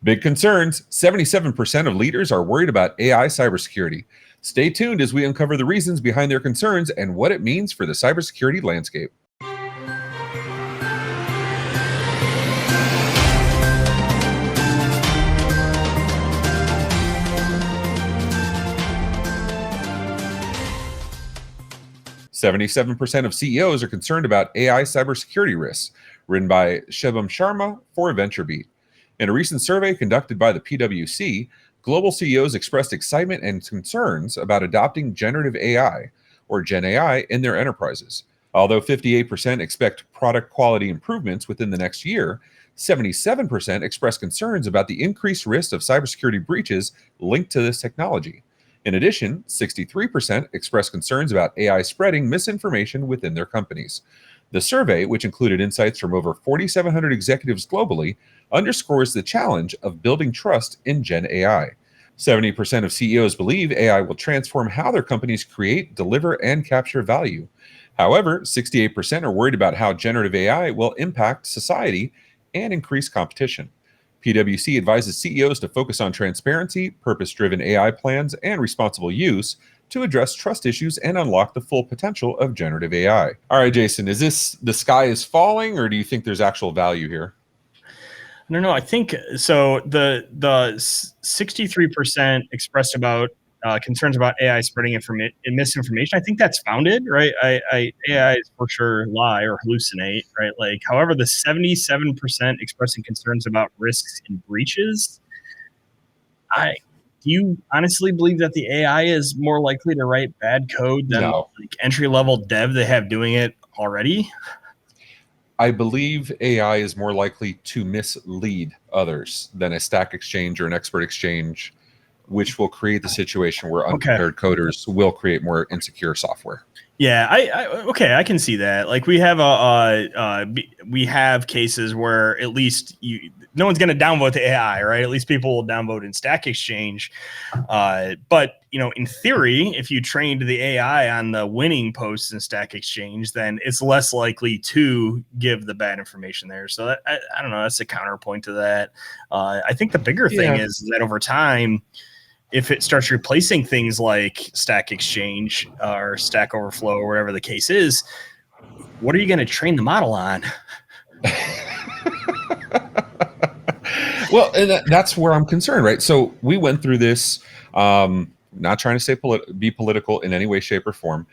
Big concerns. 77% of leaders are worried about AI cybersecurity. Stay tuned as we uncover the reasons behind their concerns and what it means for the cybersecurity landscape. "77% of CEOs are concerned about AI cybersecurity risks," written by Shubham Sharma for VentureBeat. In a recent survey conducted by the PwC, global CEOs expressed excitement and concerns about adopting generative AI, or Gen AI, in their enterprises. Although 58% expect product quality improvements within the next year, 77% express concerns about the increased risk of cybersecurity breaches linked to this technology. In addition, 63% express concerns about AI spreading misinformation within their companies. The survey, which included insights from over 4,700 executives globally, underscores the challenge of building trust in Gen AI. 70% of CEOs believe AI will transform how their companies create, deliver, and capture value. However, 68% are worried about how generative AI will impact society and increase competition. PwC advises CEOs to focus on transparency, purpose-driven AI plans, and responsible use to address trust issues and unlock the full potential of generative AI. All right, Jason, is this the sky is falling, or do you think there's actual value here? I don't know. I think so. The 63% expressed about concerns about AI spreading misinformation. I think that's founded, right? AI is for sure lie or hallucinate, right? Like, however, the 77% expressing concerns about risks and breaches. Do you honestly believe that the AI is more likely to write bad code than like entry-level dev they have doing it already? I believe AI is more likely to mislead others than a Stack Exchange or an Expert Exchange, which will create the situation where unprepared coders will create more insecure software. Yeah, I can see that. Like, we have we have cases where at least no one's going to downvote the AI, right? At least people will downvote in Stack Exchange. But in theory, if you trained the AI on the winning posts in Stack Exchange, then it's less likely to give the bad information there. So I don't know. That's a counterpoint to that. I think the bigger thing is that over time, if it starts replacing things like Stack Exchange or Stack Overflow or whatever the case is, what are you going to train the model on? Well, and that's where I'm concerned, right? So we went through this, not trying to be political in any way, shape, or form,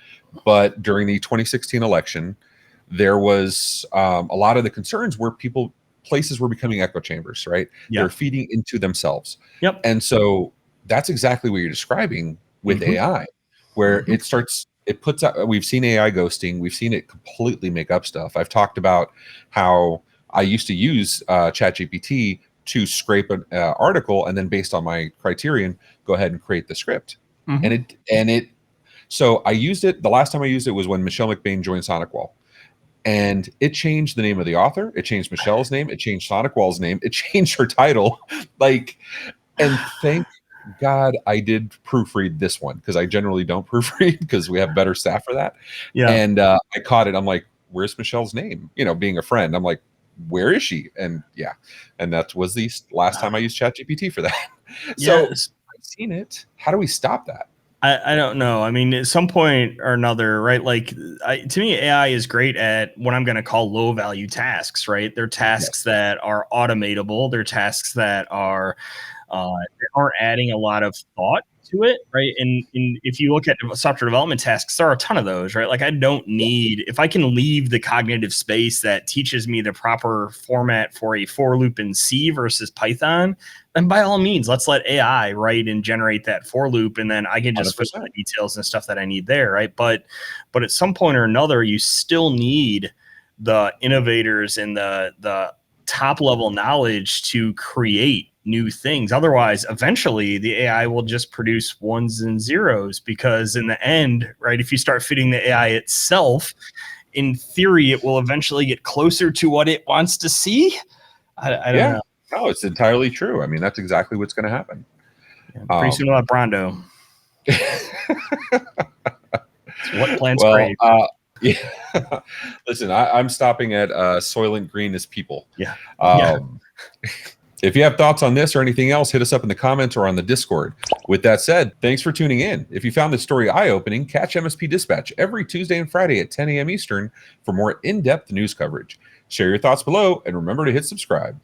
but during the 2016 election, there was a lot of the concerns where places were becoming echo chambers, right? Yep. They're feeding into themselves. Yep. And so that's exactly what you're describing with AI, where it puts out, we've seen AI ghosting. We've seen it completely make up stuff. I've talked about how I used to use ChatGPT to scrape an article, and then based on my criterion, go ahead and create the script. So I used it, the last time I used it was when Michelle McBain joined SonicWall. And it changed the name of the author. It changed Michelle's name. It changed SonicWall's name. It changed her title. And thank God I did proofread this one, because I generally don't proofread because we have better staff for that. Yeah. And I caught it. I'm like, where's Michelle's name? Being a friend, I'm like, where is she? And and that was the last time I used ChatGPT for that. So I've seen it. How do we stop that? I don't know. I mean, at some point or another, right? Like, to me, AI is great at what I'm going to call low value tasks, right? They're tasks that are automatable. They're tasks that are aren't adding a lot of thought to it, right? And if you look at software development tasks, there are a ton of those, right? Like, I don't need, if I can leave the cognitive space that teaches me the proper format for a for loop in C versus Python, then by all means, let's let AI write and generate that for loop, and then I can just fill in the details and stuff that I need there, right? But at some point or another, you still need the innovators and the top level knowledge to create new things. Otherwise, eventually the AI will just produce ones and zeros, because in the end, right, if you start feeding the AI itself, in theory, it will eventually get closer to what it wants to see. I don't know. No, it's entirely true. I mean, that's exactly what's going to happen. Pretty soon we'll have Brondo. What plants crave. Listen, I'm stopping at Soylent Green is people. If you have thoughts on this or anything else, hit us up in the comments or on the Discord. With that said, thanks for tuning in. If you found this story eye-opening, catch MSP Dispatch every Tuesday and Friday at 10 a.m. Eastern for more in-depth news coverage. Share your thoughts below and remember to hit subscribe.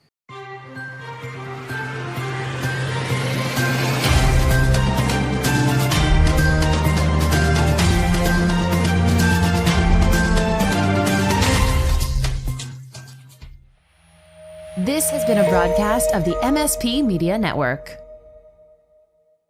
This has been a broadcast of the MSP Media Network.